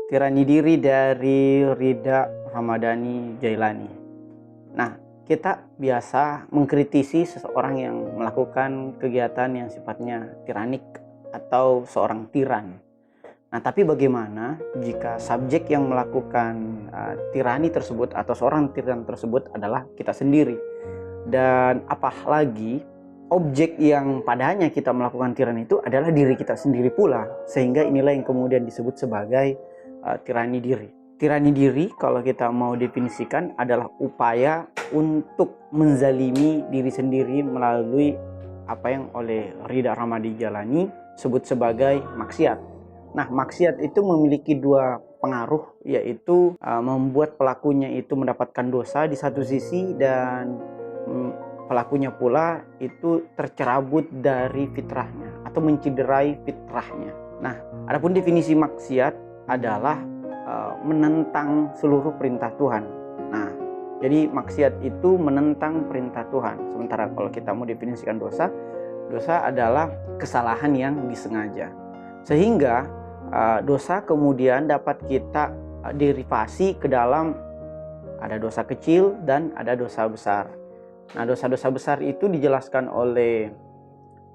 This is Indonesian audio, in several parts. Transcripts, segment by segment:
Tirani Diri dari Rida Ramadhani Jailani. Nah, kita biasa mengkritisi seseorang yang melakukan kegiatan yang sifatnya tiranik atau seorang tiran. Nah, tapi bagaimana jika subjek yang melakukan tirani tersebut atau seorang tiran tersebut adalah kita sendiri? Dan apalagi objek yang padanya kita melakukan tirani itu adalah diri kita sendiri pula, sehingga inilah yang kemudian disebut sebagai tirani diri. Tirani diri kalau kita mau definisikan adalah upaya untuk menzalimi diri sendiri melalui apa yang oleh Rida Ramadhani Jailani sebut sebagai maksiat. Nah, maksiat itu memiliki dua pengaruh, yaitu membuat pelakunya itu mendapatkan dosa di satu sisi, dan pelakunya pula itu tercerabut dari fitrahnya atau mencederai fitrahnya. Nah, adapun definisi maksiat adalah menentang seluruh perintah Tuhan. Nah, jadi maksiat itu menentang perintah Tuhan. Sementara kalau kita mau definisikan dosa, dosa adalah kesalahan yang disengaja. Sehingga dosa kemudian dapat kita derivasi ke dalam ada dosa kecil dan ada dosa besar. Nah, dosa-dosa besar itu dijelaskan oleh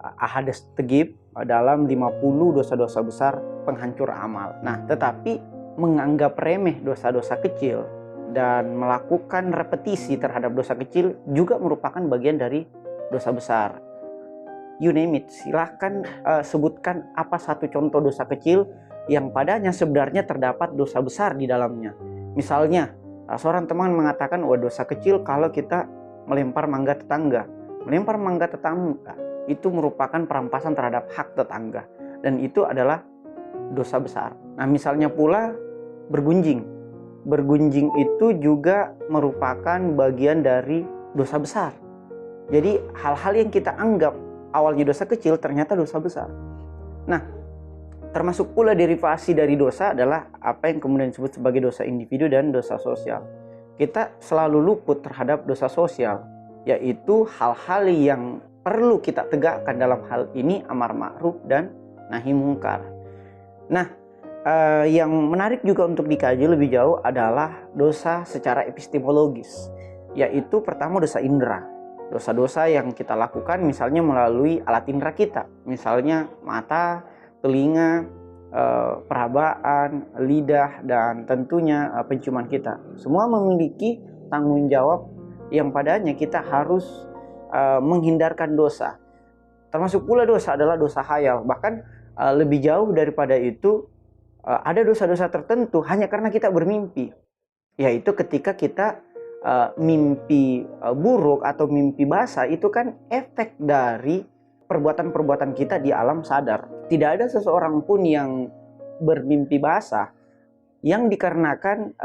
Ahades Tegib dalam 50 dosa-dosa besar penghancur amal. Nah, tetapi menganggap remeh dosa-dosa kecil dan melakukan repetisi terhadap dosa kecil juga merupakan bagian dari dosa besar. You name it, silahkan sebutkan apa satu contoh dosa kecil yang padanya sebenarnya terdapat dosa besar di dalamnya. Misalnya, seorang teman mengatakan, wah, dosa kecil kalau kita melempar mangga tetangga. Melempar mangga tetangga itu merupakan perampasan terhadap hak tetangga, dan itu adalah dosa besar. Nah, misalnya pula bergunjing. Bergunjing itu juga merupakan bagian dari dosa besar. Jadi hal-hal yang kita anggap awalnya dosa kecil ternyata dosa besar. Nah, termasuk pula derivasi dari dosa adalah apa yang kemudian disebut sebagai dosa individu dan dosa sosial. Kita selalu luput terhadap dosa sosial, yaitu hal-hal yang perlu kita tegakkan. Dalam hal ini amar ma'ruf dan nahi mungkar. Nah, yang menarik juga untuk dikaji lebih jauh adalah dosa secara epistemologis, yaitu pertama dosa indera. Dosa-dosa yang kita lakukan misalnya melalui alat indera kita, misalnya mata, telinga, perabaan, lidah, dan tentunya penciuman kita. Semua memiliki tanggung jawab yang padanya kita harus menghindarkan dosa. Termasuk pula dosa adalah dosa khayal. Bahkan lebih jauh daripada itu, ada dosa-dosa tertentu hanya karena kita bermimpi. Yaitu ketika kita mimpi buruk atau mimpi basah, itu kan efek dari perbuatan-perbuatan kita di alam sadar. Tidak ada seseorang pun yang bermimpi basah yang dikarenakan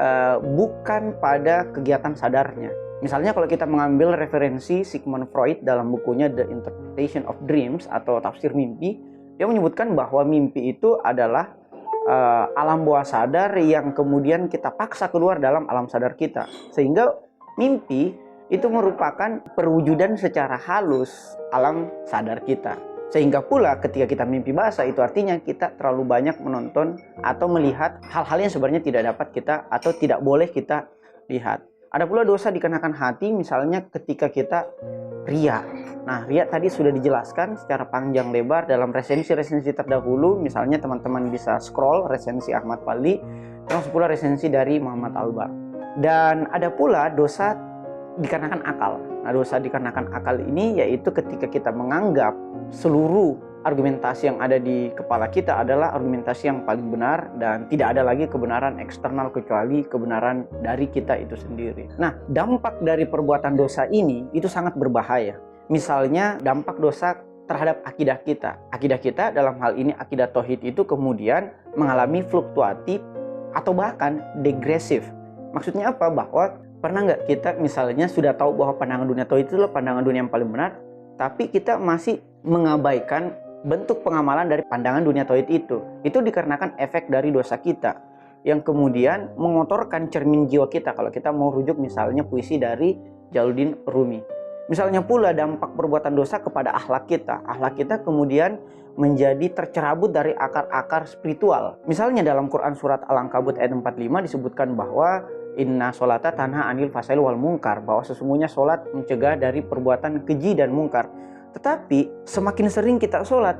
bukan pada kegiatan sadarnya. Misalnya kalau kita mengambil referensi Sigmund Freud dalam bukunya The Interpretation of Dreams atau tafsir mimpi, dia menyebutkan bahwa mimpi itu adalah alam bawah sadar yang kemudian kita paksa keluar dalam alam sadar kita. Sehingga mimpi itu merupakan perwujudan secara halus alam sadar kita. Sehingga pula ketika kita mimpi basah, itu artinya kita terlalu banyak menonton atau melihat hal-hal yang sebenarnya tidak dapat kita atau tidak boleh kita lihat. Ada pula dosa dikenakan hati, misalnya ketika kita riya. Nah, riya tadi sudah dijelaskan secara panjang lebar dalam resensi-resensi terdahulu. Misalnya teman-teman bisa scroll resensi Ahmad Fadli, termasuk pula resensi dari Muhammad Alba. Dan ada pula dosa dikarenakan akal. Nah, dosa dikarenakan akal ini yaitu ketika kita menganggap seluruh argumentasi yang ada di kepala kita adalah argumentasi yang paling benar dan tidak ada lagi kebenaran eksternal kecuali kebenaran dari kita itu sendiri. Nah, dampak dari perbuatan dosa ini itu sangat berbahaya. Misalnya dampak dosa terhadap akidah kita. Akidah kita dalam hal ini akidah tauhid itu kemudian mengalami fluktuatif atau bahkan degresif. Maksudnya apa? Bahwa pernah nggak kita misalnya sudah tahu bahwa pandangan dunia tauhid itu adalah pandangan dunia yang paling benar, tapi kita masih mengabaikan bentuk pengamalan dari pandangan dunia tauhid itu. Itu dikarenakan efek dari dosa kita yang kemudian mengotorkan cermin jiwa kita. Kalau kita mau rujuk misalnya puisi dari Jalaluddin Rumi. Misalnya pula dampak perbuatan dosa kepada akhlak kita. Akhlak kita kemudian menjadi tercerabut dari akar-akar spiritual. Misalnya dalam Quran surat Al-Ankabut ayat 45 disebutkan bahwa inna sholata tanha anil fasail wal mungkar, bahwa sesungguhnya sholat mencegah dari perbuatan keji dan mungkar. Tetapi semakin sering kita sholat,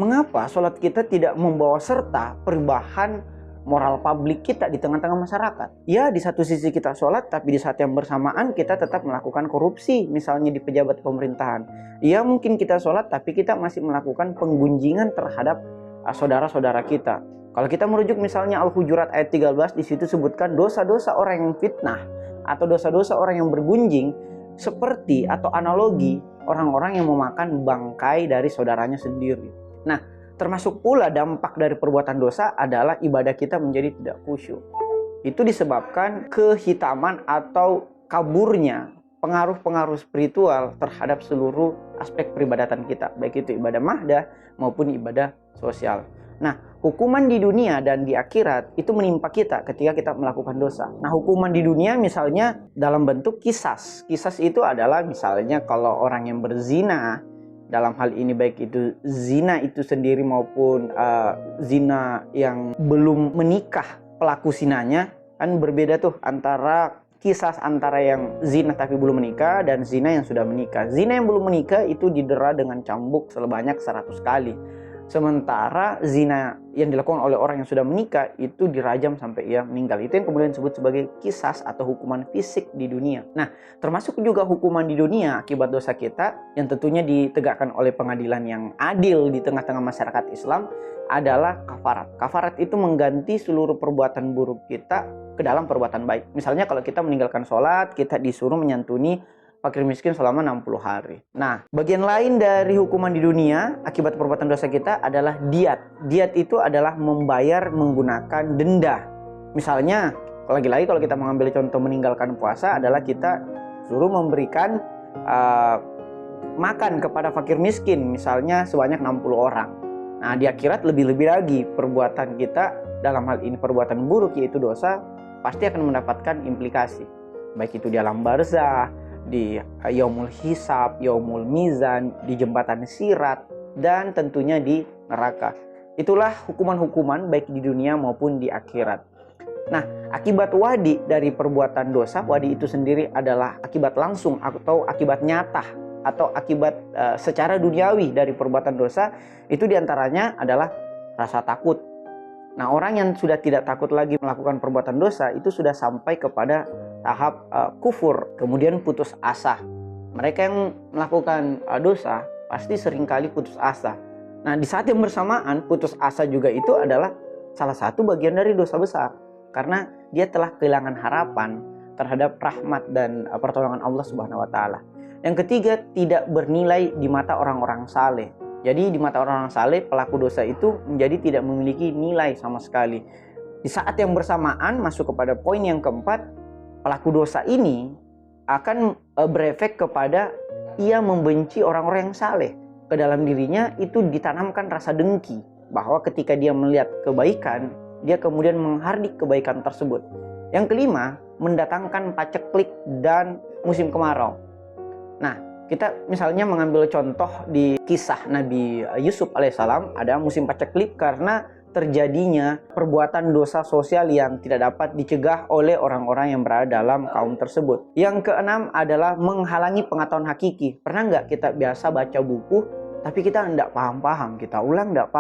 mengapa sholat kita tidak membawa serta perubahan moral publik kita di tengah-tengah masyarakat? Ya, di satu sisi kita sholat, tapi di saat yang bersamaan kita tetap melakukan korupsi, misalnya di pejabat pemerintahan. Ya, mungkin kita sholat, tapi kita masih melakukan penggunjingan terhadap saudara-saudara kita. Kalau kita merujuk misalnya Al-Hujurat ayat 13, di situ sebutkan dosa-dosa orang yang fitnah atau dosa-dosa orang yang bergunjing seperti atau analogi orang-orang yang memakan bangkai dari saudaranya sendiri. Nah, termasuk pula dampak dari perbuatan dosa adalah ibadah kita menjadi tidak khusyuk. Itu disebabkan kehitaman atau kaburnya pengaruh-pengaruh spiritual terhadap seluruh aspek peribadatan kita, baik itu ibadah mahdah maupun ibadah sosial. Nah, hukuman di dunia dan di akhirat itu menimpa kita ketika kita melakukan dosa. Nah, hukuman di dunia misalnya dalam bentuk kisas. Kisas itu adalah misalnya kalau orang yang berzina, dalam hal ini baik itu zina itu sendiri maupun zina yang belum menikah pelaku zinanya, kan berbeda tuh antara kisah antara yang zina tapi belum menikah dan zina yang sudah menikah. Zina yang belum menikah itu didera dengan cambuk sebanyak 100 kali. Sementara zina yang dilakukan oleh orang yang sudah menikah itu dirajam sampai ia meninggal. Itu yang kemudian disebut sebagai kisas atau hukuman fisik di dunia. Nah, termasuk juga hukuman di dunia akibat dosa kita yang tentunya ditegakkan oleh pengadilan yang adil di tengah-tengah masyarakat Islam adalah kafarat. Kafarat itu mengganti seluruh perbuatan buruk kita ke dalam perbuatan baik. Misalnya kalau kita meninggalkan sholat, kita disuruh menyantuni fakir miskin selama 60 hari. Nah, bagian lain dari hukuman di dunia akibat perbuatan dosa kita adalah diat. Diat itu adalah membayar menggunakan denda. Misalnya, lagi-lagi kalau kita mengambil contoh meninggalkan puasa adalah kita suruh memberikan makan kepada fakir miskin, misalnya sebanyak 60 orang. Nah, di akhirat lebih-lebih lagi perbuatan kita dalam hal ini perbuatan buruk yaitu dosa pasti akan mendapatkan implikasi. Baik itu di alam barzah, di yaumul hisab, yaumul mizan, di jembatan sirat, dan tentunya di neraka. Itulah hukuman-hukuman baik di dunia maupun di akhirat. Nah, akibat wadi dari perbuatan dosa, wadi itu sendiri adalah akibat langsung atau akibat nyata atau akibat secara duniawi dari perbuatan dosa, itu diantaranya adalah rasa takut. Nah, orang yang sudah tidak takut lagi melakukan perbuatan dosa itu sudah sampai kepada tahap kufur, kemudian putus asa. Mereka yang melakukan dosa pasti seringkali putus asa. Nah, di saat yang bersamaan putus asa juga itu adalah salah satu bagian dari dosa besar, karena dia telah kehilangan harapan terhadap rahmat dan pertolongan Allah Subhanahu wa taala. Yang ketiga, tidak bernilai di mata orang-orang saleh. Jadi di mata orang-orang saleh, pelaku dosa itu menjadi tidak memiliki nilai sama sekali. Di saat yang bersamaan, masuk kepada poin yang keempat, pelaku dosa ini akan berefek kepada ia membenci orang-orang yang saleh. Ke dalam dirinya itu ditanamkan rasa dengki, bahwa ketika dia melihat kebaikan, dia kemudian menghardik kebaikan tersebut. Yang kelima, mendatangkan paceklik dan musim kemarau. Nah, kita misalnya mengambil contoh di kisah Nabi Yusuf alaihissalam, ada musim paceklik karena terjadinya perbuatan dosa sosial yang tidak dapat dicegah oleh orang-orang yang berada dalam kaum tersebut. Yang keenam adalah menghalangi pengetahuan hakiki. Pernah nggak kita biasa baca buku, tapi kita nggak paham-paham, kita ulang nggak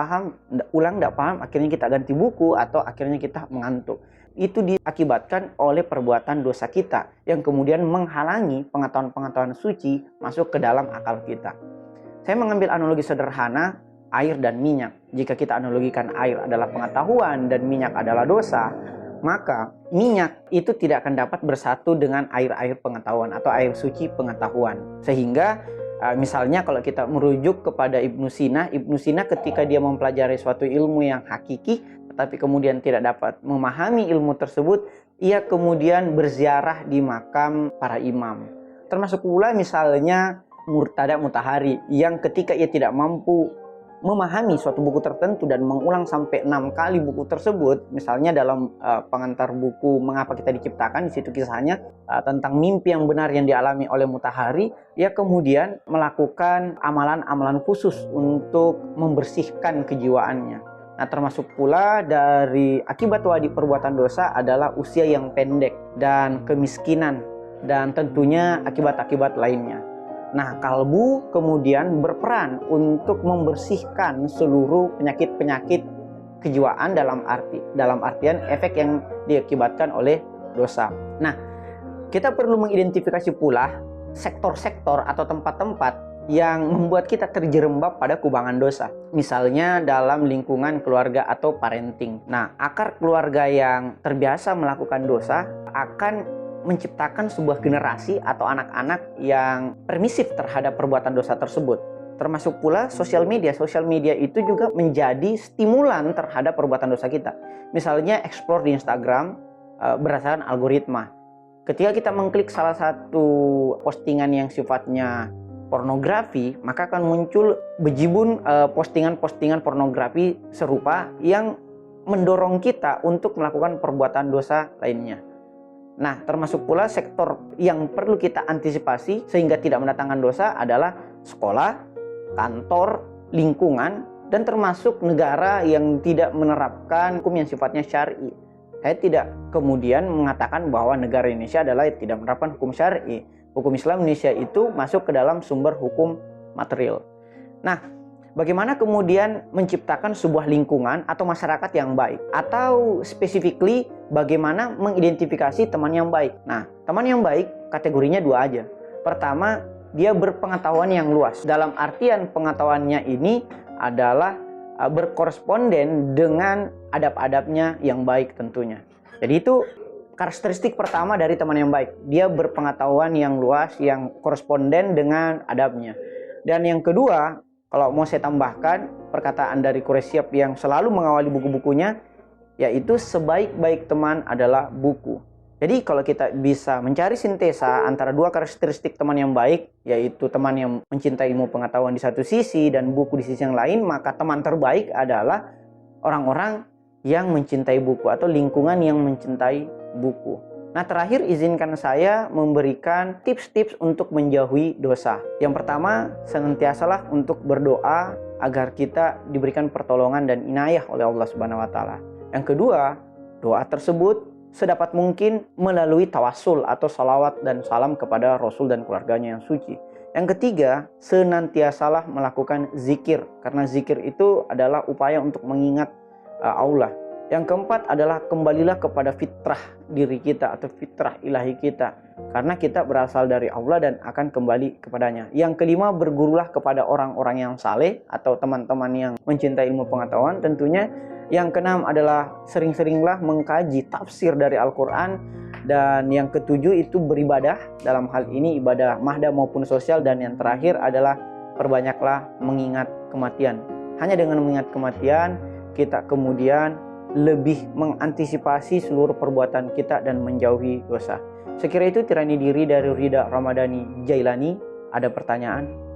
paham, akhirnya kita ganti buku atau akhirnya kita mengantuk. Itu diakibatkan oleh perbuatan dosa kita yang kemudian menghalangi pengetahuan-pengetahuan suci masuk ke dalam akal kita. Saya mengambil analogi sederhana, air dan minyak. Jika kita analogikan air adalah pengetahuan dan minyak adalah dosa, maka minyak itu tidak akan dapat bersatu dengan air-air pengetahuan atau air suci pengetahuan. Sehingga misalnya kalau kita merujuk kepada Ibnu Sina ketika dia mempelajari suatu ilmu yang hakiki, tetapi kemudian tidak dapat memahami ilmu tersebut, ia kemudian berziarah di makam para imam. Termasuk pula misalnya Murtada Mutahari, yang ketika ia tidak mampu memahami suatu buku tertentu dan mengulang sampai 6 kali buku tersebut, misalnya dalam pengantar buku Mengapa Kita Diciptakan, di situ kisahnya tentang mimpi yang benar yang dialami oleh Mutahari, ia kemudian melakukan amalan-amalan khusus untuk membersihkan kejiwaannya. Nah, termasuk pula dari akibat wadi perbuatan dosa adalah usia yang pendek dan kemiskinan dan tentunya akibat-akibat lainnya. Nah, kalbu kemudian berperan untuk membersihkan seluruh penyakit-penyakit kejiwaan dalam artian efek yang diakibatkan oleh dosa. Nah, kita perlu mengidentifikasi pula sektor-sektor atau tempat-tempat yang membuat kita terjerembab pada kubangan dosa. Misalnya dalam lingkungan keluarga atau parenting. Nah, akar keluarga yang terbiasa melakukan dosa akan menciptakan sebuah generasi atau anak-anak yang permisif terhadap perbuatan dosa tersebut. Termasuk pula sosial media. Sosial media itu juga menjadi stimulan terhadap perbuatan dosa kita. Misalnya explore di Instagram berdasarkan algoritma. Ketika kita mengklik salah satu postingan yang sifatnya pornografi, maka akan muncul bejibun postingan-postingan pornografi serupa yang mendorong kita untuk melakukan perbuatan dosa lainnya. Nah, termasuk pula sektor yang perlu kita antisipasi sehingga tidak mendatangkan dosa adalah sekolah, kantor, lingkungan, dan termasuk negara yang tidak menerapkan hukum yang sifatnya syar'i. Saya tidak kemudian mengatakan bahwa negara Indonesia adalah tidak menerapkan hukum syar'i. Hukum Islam Indonesia itu masuk ke dalam sumber hukum material. Nah, bagaimana kemudian menciptakan sebuah lingkungan atau masyarakat yang baik? Atau specifically bagaimana mengidentifikasi teman yang baik? Nah, teman yang baik kategorinya dua aja. Pertama, dia berpengetahuan yang luas. Dalam artian pengetahuannya ini adalah berkoresponden dengan adab-adabnya yang baik tentunya. Jadi itu karakteristik pertama dari teman yang baik. Dia berpengetahuan yang luas, yang koresponden dengan adabnya. Dan yang kedua, kalau mau saya tambahkan perkataan dari Quraisyab yang selalu mengawali buku-bukunya, yaitu sebaik-baik teman adalah buku. Jadi kalau kita bisa mencari sintesa antara dua karakteristik teman yang baik, yaitu teman yang mencintai ilmu pengetahuan di satu sisi dan buku di sisi yang lain, maka teman terbaik adalah orang-orang yang mencintai buku atau lingkungan yang mencintai buku. Nah, terakhir izinkan saya memberikan tips-tips untuk menjauhi dosa. Yang pertama, senantiasalah untuk berdoa agar kita diberikan pertolongan dan inayah oleh Allah Subhanahu wa taala. Yang kedua, doa tersebut sedapat mungkin melalui tawasul atau salawat dan salam kepada Rasul dan keluarganya yang suci. Yang ketiga, senantiasalah melakukan zikir, karena zikir itu adalah upaya untuk mengingat Allah. Yang keempat adalah kembalilah kepada fitrah diri kita atau fitrah ilahi kita, karena kita berasal dari Allah dan akan kembali kepadanya. Yang kelima, bergurulah kepada orang-orang yang saleh atau teman-teman yang mencintai ilmu pengetahuan tentunya. Yang keenam adalah sering-seringlah mengkaji tafsir dari Al-Quran. Dan yang ketujuh itu beribadah, dalam hal ini ibadah mahda maupun sosial. Dan yang terakhir adalah perbanyaklah mengingat kematian. Hanya dengan mengingat kematian kita kemudian lebih mengantisipasi seluruh perbuatan kita dan menjauhi dosa. Sekira itu tirani diri dari Ridha Ramadhani Jailani. Ada pertanyaan?